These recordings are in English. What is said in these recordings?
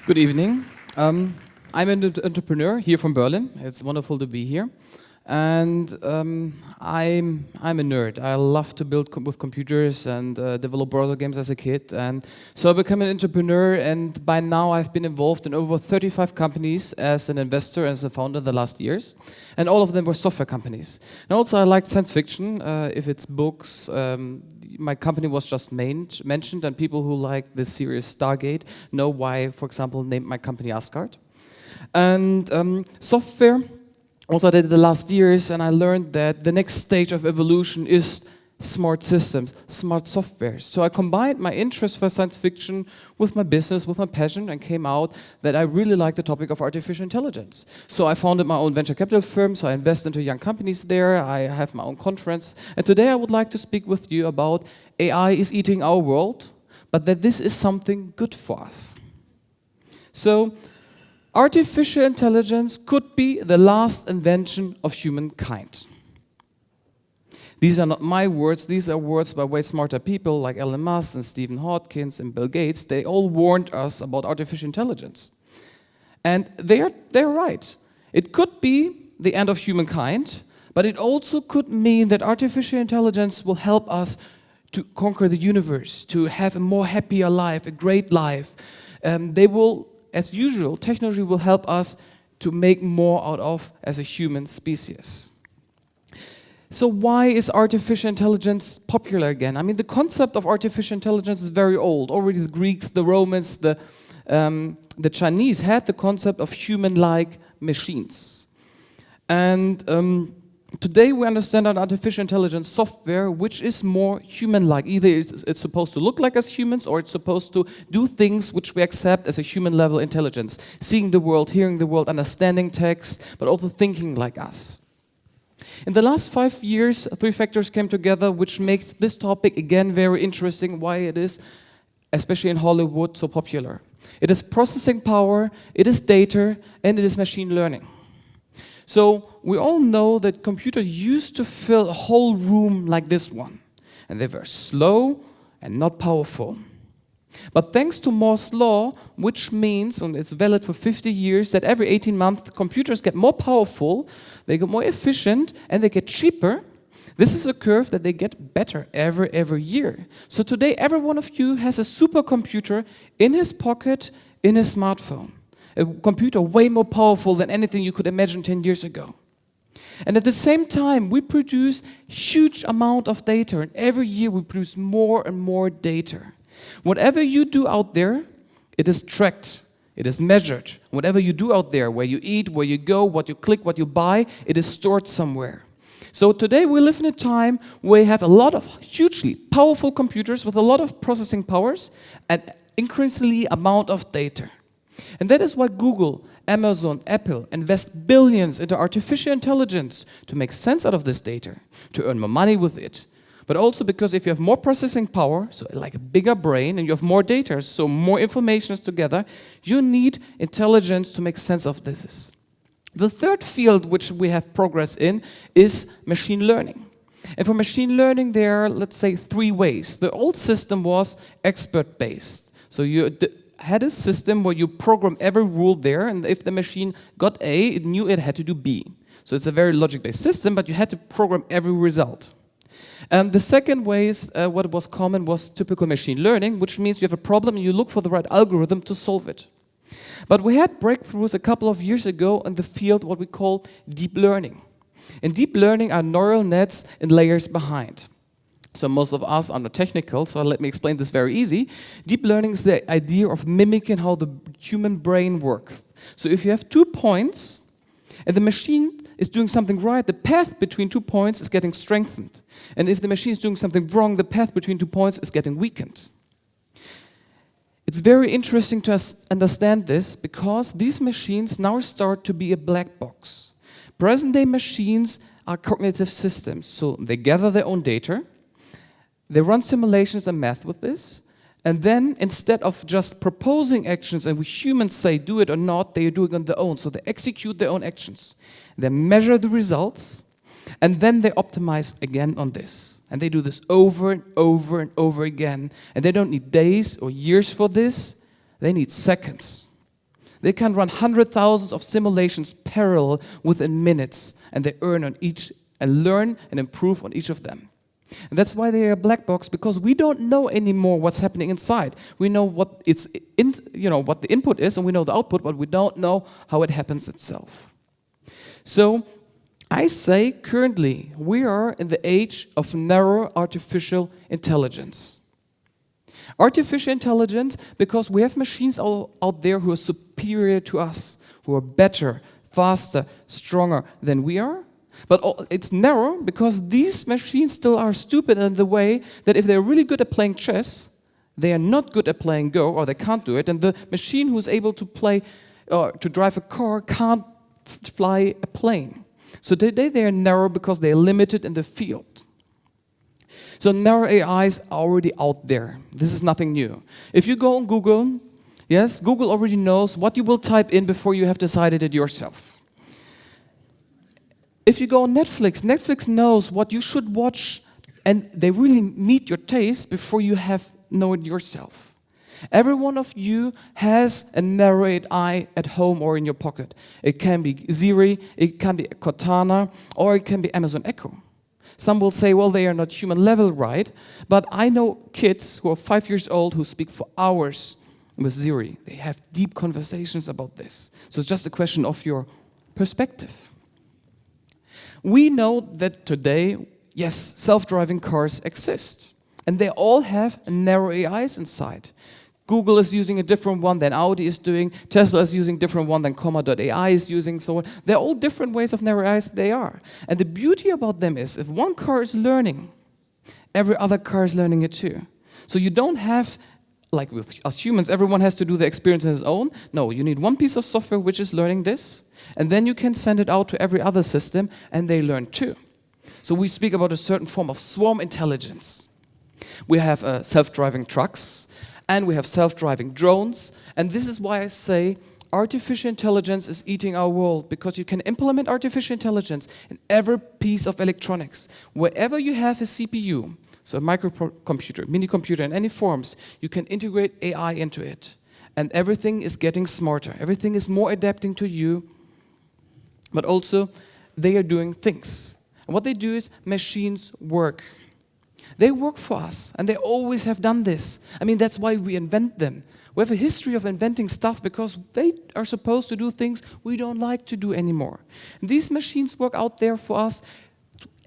Good evening. I'm an entrepreneur here from Berlin. It's wonderful to be here. And I'm a nerd. I love to build with computers and develop browser games as a kid. And so I became an entrepreneur, and by now I've been involved in over 35 companies as an investor, as a founder the last years. And all of them were software companies. And also I liked science fiction, if it's books. My company was just mentioned, and people who like this series Stargate know why, for example, named my company Asgard. And software also I did the last years, and I learned that the next stage of evolution is smart systems, smart software. So I combined my interest for science fiction with my business, with my passion, and came out that I really like the topic of artificial intelligence. So I founded my own venture capital firm, so I invest into young companies there. I have my own conference. And today I would like to speak with you about AI is eating our world, but that this is something good for us. So artificial intelligence could be the last invention of humankind. These are not my words, these are words by way smarter people like Elon Musk and Stephen Hawking and Bill Gates. They all warned us about artificial intelligence. And they're right. It could be the end of humankind, but it also could mean that artificial intelligence will help us to conquer the universe, to have a more happier life, a great life. They will, as usual, technology will help us to make more out of as a human species. So why is artificial intelligence popular again? I mean, the concept of artificial intelligence is very old. Already the Greeks, the Romans, the Chinese had the concept of human-like machines. And today we understand an artificial intelligence software which is more human-like. Either it's supposed to look like us humans, or it's supposed to do things which we accept as a human-level intelligence. Seeing the world, hearing the world, understanding text, but also thinking like us. In the last 5 years, three factors came together which makes this topic again very interesting, why it is, especially in Hollywood, so popular. It is processing power, it is data, and it is machine learning. So we all know that computers used to fill a whole room like this one, and they were slow and not powerful. But thanks to Moore's law, which means, and it's valid for 50 years, that every 18 months computers get more powerful, they get more efficient, and they get cheaper. This is a curve that they get better every year. So today every one of you has a supercomputer in his pocket, in his smartphone. A computer way more powerful than anything you could imagine 10 years ago. And at the same time, we produce huge amount of data, and every year we produce more and more data. Whatever you do out there, it is tracked, it is measured. Whatever you do out there, where you eat, where you go, what you click, what you buy, it is stored somewhere. So today we live in a time where we have a lot of hugely powerful computers with a lot of processing powers and increasingly amount of data. And that is why Google, Amazon, Apple invest billions into artificial intelligence to make sense out of this data, to earn more money with it. But also because if you have more processing power, so like a bigger brain, and you have more data, so more information is together, you need intelligence to make sense of this. The third field which we have progress in is machine learning. And for machine learning, there are, let's say, three ways. The old system was expert-based. So you had a system where you program every rule there, and if the machine got A, it knew it had to do B. So it's a very logic-based system, but you had to program every result. The second way is what was common was typical machine learning, which means you have a problem and you look for the right algorithm to solve it. But we had breakthroughs a couple of years ago in the field what we call deep learning. And deep learning are neural nets and layers behind. So most of us are not technical, so let me explain this very easy. Deep learning is the idea of mimicking how the human brain works. So if you have 2 points and the machine is doing something right, the path between 2 points is getting strengthened. And if the machine is doing something wrong, the path between 2 points is getting weakened. It's very interesting to understand this because these machines now start to be a black box. Present-day machines are cognitive systems, so they gather their own data, they run simulations and math with this, and then instead of just proposing actions and we humans say do it or not, they are doing it on their own. So they execute their own actions. They measure the results, and then they optimize again on this. And they do this over and over and over again. And they don't need days or years for this. They need seconds. They can run 100,000 of simulations parallel within minutes, and they earn on each and learn and improve on each of them. And that's why they are a black box, because we don't know anymore what's happening inside. We know what what the input is, and we know the output, but we don't know how it happens itself. So I say currently we are in the age of narrow artificial intelligence. Artificial intelligence because we have machines out there who are superior to us, who are better, faster, stronger than we are. But it's narrow because these machines still are stupid in the way that if they're really good at playing chess, they are not good at playing Go, or they can't do it. And the machine who's able to play or to drive a car can't fly a plane. So today they are narrow because they are limited in the field. So narrow AIs are already out there. This is nothing new. If you go on Google, yes, Google already knows what you will type in before you have decided it yourself. If you go on Netflix, Netflix knows what you should watch, and they really meet your taste before you know it yourself. Every one of you has a narrow AI at home or in your pocket. It can be Siri, it can be Cortana, or it can be Amazon Echo. Some will say, well, they are not human level, right? But I know kids who are 5 years old who speak for hours with Siri. They have deep conversations about this. So it's just a question of your perspective. We know that today, yes, self-driving cars exist. And they all have narrow AIs inside. Google is using a different one than Audi is doing. Tesla is using a different one than Comma.ai is using. So on. They're all different ways of narrow AIs they are. And the beauty about them is if one car is learning, every other car is learning it too. So you don't have, like with us humans, everyone has to do the experience on his own. No, you need one piece of software which is learning this. And then you can send it out to every other system and they learn too. So we speak about a certain form of swarm intelligence. We have self-driving trucks and we have self-driving drones. And this is why I say artificial intelligence is eating our world, because you can implement artificial intelligence in every piece of electronics. Wherever you have a CPU, so a microcomputer, mini computer in any forms, you can integrate AI into it. And everything is getting smarter. Everything is more adapting to you. But also, they are doing things. And what they do is machines work. They work for us, and they always have done this. I mean, that's why we invent them. We have a history of inventing stuff because they are supposed to do things we don't like to do anymore. And these machines work out there for us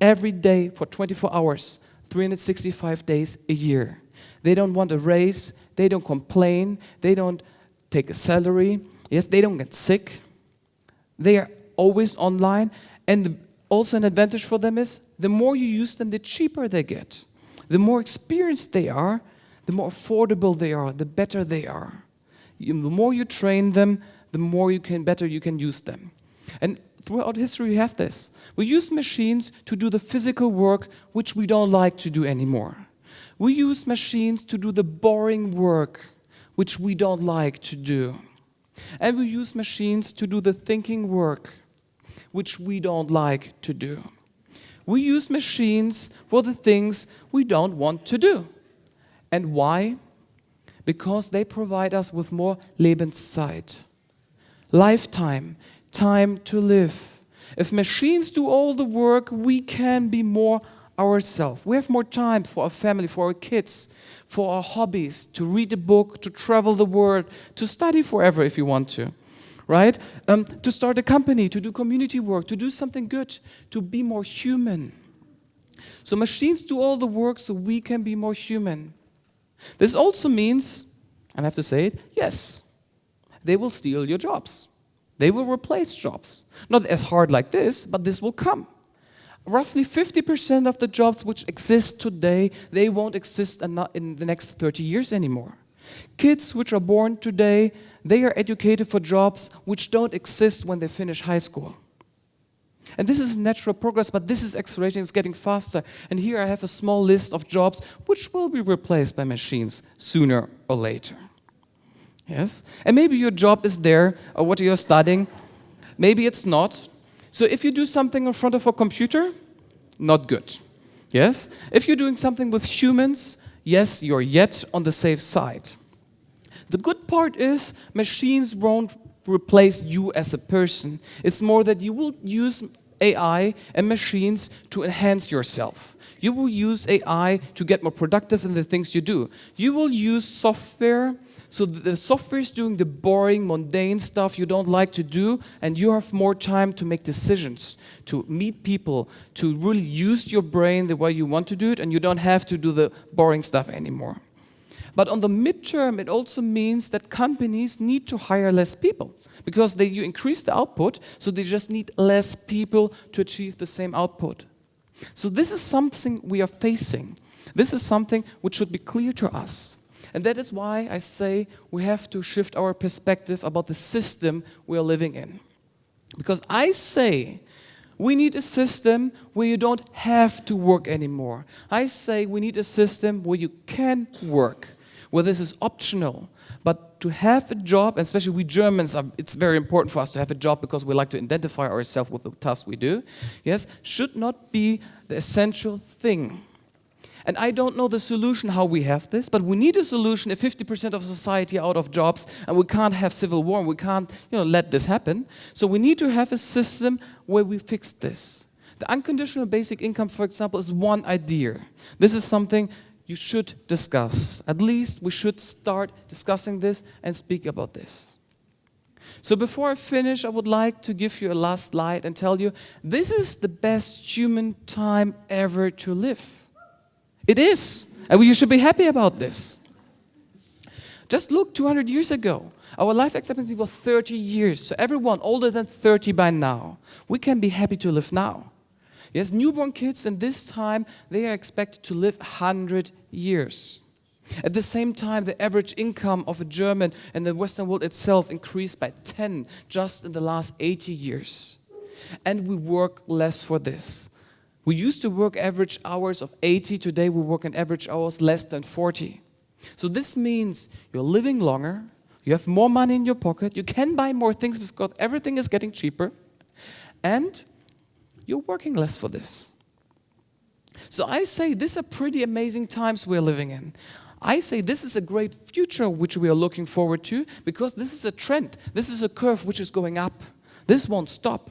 every day for 24 hours, 365 days a year. They don't want a raise, they don't complain, they don't take a salary, yes, they don't get sick. They are always online, and also an advantage for them is the more you use them, the cheaper they get. The more experienced they are, the more affordable they are, the better they are. The more you train them, the more better you can use them. And throughout history we have this. We use machines to do the physical work which we don't like to do anymore. We use machines to do the boring work which we don't like to do. And we use machines to do the thinking work which we don't like to do. We use machines for the things we don't want to do. And why? Because they provide us with more Lebenszeit. Lifetime, time to live. If machines do all the work, we can be more ourselves. We have more time for our family, for our kids, for our hobbies, to read a book, to travel the world, to study forever if you want to. Right? To start a company, to do community work, to do something good, to be more human. So machines do all the work so we can be more human. This also means, and I have to say it, yes, they will steal your jobs. They will replace jobs. Not as hard like this, but this will come. Roughly 50% of the jobs which exist today, they won't exist in the next 30 years anymore. Kids which are born today, they are educated for jobs which don't exist when they finish high school. And this is natural progress, but this is accelerating, it's getting faster. And here I have a small list of jobs which will be replaced by machines sooner or later. Yes? And maybe your job is there, or what you're studying. Maybe it's not. So if you do something in front of a computer, not good. Yes? If you're doing something with humans, yes, you're yet on the safe side. The good part is machines won't replace you as a person. It's more that you will use AI and machines to enhance yourself. You will use AI to get more productive in the things you do. You will use software, so the software is doing the boring, mundane stuff you don't like to do, and you have more time to make decisions, to meet people, to really use your brain the way you want to do it, and you don't have to do the boring stuff anymore. But on the midterm, it also means that companies need to hire less people because you increase the output, so they just need less people to achieve the same output. So this is something we are facing. This is something which should be clear to us. And that is why I say we have to shift our perspective about the system we are living in. Because I say we need a system where you don't have to work anymore. I say we need a system where you can work, where this is optional. But to have a job, and especially we Germans, it's very important for us to have a job because we like to identify ourselves with the task we do, yes, should not be the essential thing. And I don't know the solution how we have this, but we need a solution if 50% of society are out of jobs and we can't have civil war and we can't let this happen. So we need to have a system where we fix this. The unconditional basic income, for example, is one idea. This is something you should discuss. At least we should start discussing this and speak about this. So before I finish, I would like to give you a last slide and tell you this is the best human time ever to live. It is, and you should be happy about this. Just look, 200 years ago, our life expectancy was 30 years. So everyone older than 30 by now, we can be happy to live now. Yes, newborn kids in this time, they are expected to live 100 years. At the same time, the average income of a German in the Western world itself increased by 10 just in the last 80 years. And we work less for this. We used to work average hours of 80, today we work in average hours less than 40. So this means you're living longer, you have more money in your pocket, you can buy more things because everything is getting cheaper, and you're working less for this. So I say these are pretty amazing times we're living in. I say this is a great future which we are looking forward to because this is a trend. This is a curve which is going up. This won't stop.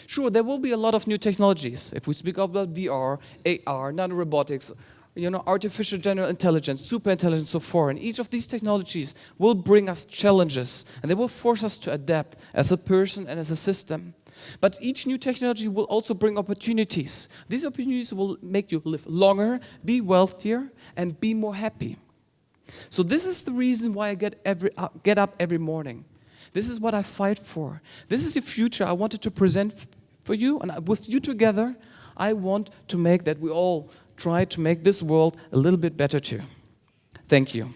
Sure, there will be a lot of new technologies. If we speak about VR, AR, nanorobotics, artificial general intelligence, super intelligence, so forth. And each of these technologies will bring us challenges and they will force us to adapt as a person and as a system. But each new technology will also bring opportunities. These opportunities will make you live longer, be wealthier, and be more happy. So this is the reason why I get up every morning. This is what I fight for. This is the future I wanted to present for you, and with you together, I want to make that we all try to make this world a little bit better too. Thank you.